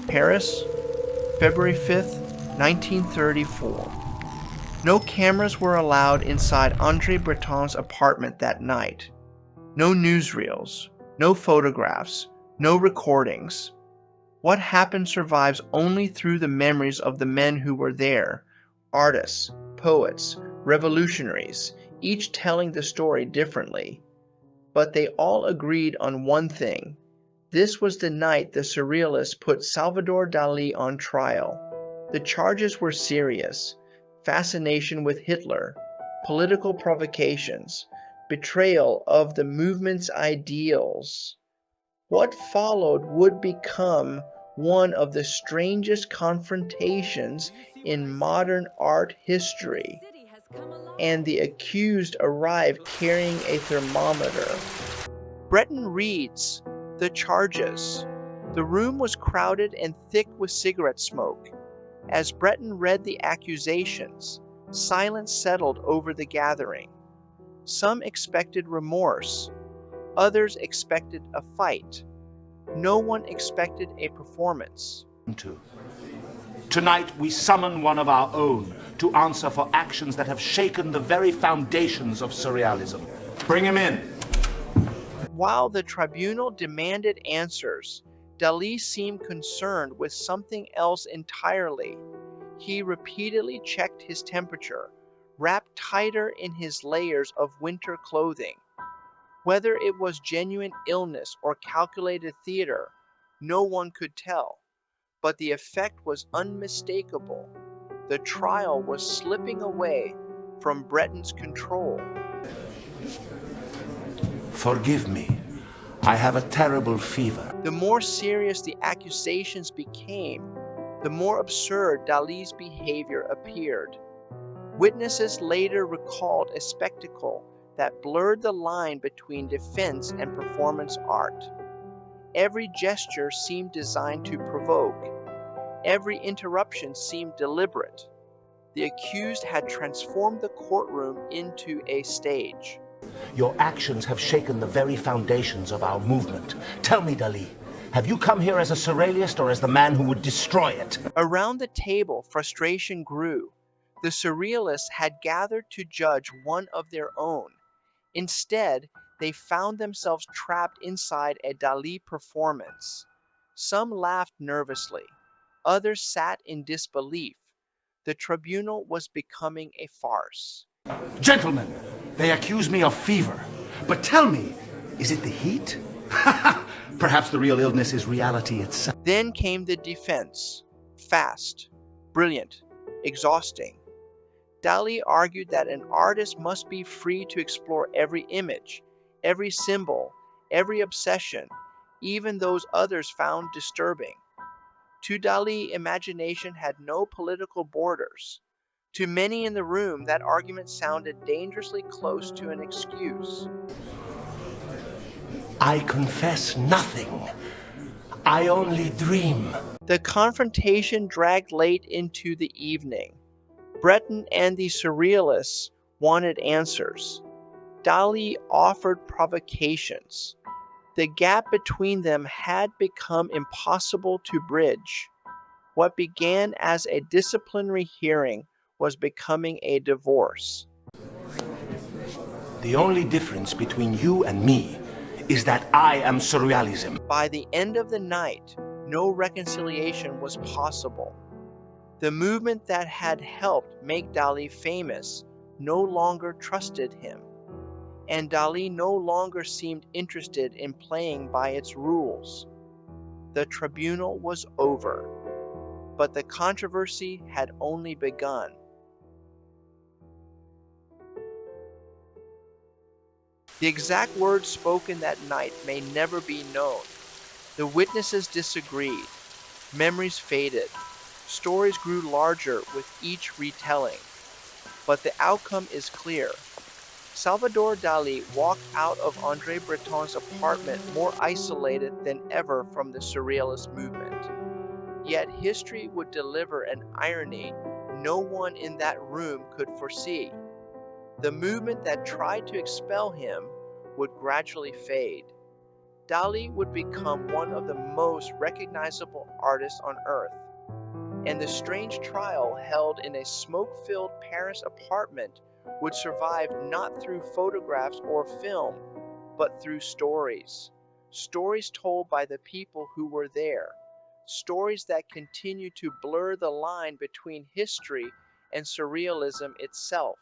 Paris, February 5th, 1934. No cameras were allowed inside André Breton's apartment that night. No newsreels, no photographs, no recordings. What happened survives only through the memories of the men who were there, artists, poets, revolutionaries, each telling the story differently. But they all agreed on one thing. This was the night the Surrealists put Salvador Dalí on trial. The charges were serious: fascination with Hitler, political provocations, betrayal of the movement's ideals. What followed would become one of the strangest confrontations in modern art history, and the accused arrived carrying a thermometer. Breton reads the charges. The room was crowded and thick with cigarette smoke. As Breton read the accusations, silence settled over the gathering. Some expected remorse. Others expected a fight. No one expected a performance. Tonight we summon one of our own to answer for actions that have shaken the very foundations of surrealism. Bring him in. While the tribunal demanded answers, Dalí seemed concerned with something else entirely. He repeatedly checked his temperature, wrapped tighter in his layers of winter clothing. Whether it was genuine illness or calculated theater, no one could tell. But the effect was unmistakable. The trial was slipping away from Breton's control. Forgive me. I have a terrible fever. The more serious the accusations became, the more absurd Dalí's behavior appeared. Witnesses later recalled a spectacle that blurred the line between defense and performance art. Every gesture seemed designed to provoke. Every interruption seemed deliberate. The accused had transformed the courtroom into a stage. Your actions have shaken the very foundations of our movement. Tell me, Dalí, have you come here as a surrealist or as the man who would destroy it? Around the table, frustration grew. The surrealists had gathered to judge one of their own. Instead, they found themselves trapped inside a Dalí performance. Some laughed nervously. Others sat in disbelief. The tribunal was becoming a farce. Gentlemen, they accuse me of fever. But tell me, is it the heat? Perhaps the real illness is reality itself. Then came the defense. Fast, brilliant, exhausting. Dalí argued that an artist must be free to explore every image, every symbol, every obsession, even those others found disturbing. To Dalí, imagination had no political borders. To many in the room, that argument sounded dangerously close to an excuse. I confess nothing. I only dream. The confrontation dragged late into the evening. Breton and the Surrealists wanted answers. Dalí offered provocations. The gap between them had become impossible to bridge. What began as a disciplinary hearing was becoming a divorce. The only difference between you and me is that I am surrealism. By the end of the night, no reconciliation was possible. The movement that had helped make Dalí famous no longer trusted him, and Dalí no longer seemed interested in playing by its rules. The tribunal was over, but the controversy had only begun. The exact words spoken that night may never be known. The witnesses disagreed. Memories faded. Stories grew larger with each retelling. But the outcome is clear. Salvador Dalí walked out of André Breton's apartment more isolated than ever from the Surrealist movement. Yet history would deliver an irony no one in that room could foresee. The movement that tried to expel him would gradually fade. Dalí would become one of the most recognizable artists on earth, and the strange trial held in a smoke-filled Paris apartment would survive not through photographs or film, but through stories. Stories told by the people who were there. Stories that continue to blur the line between history and surrealism itself.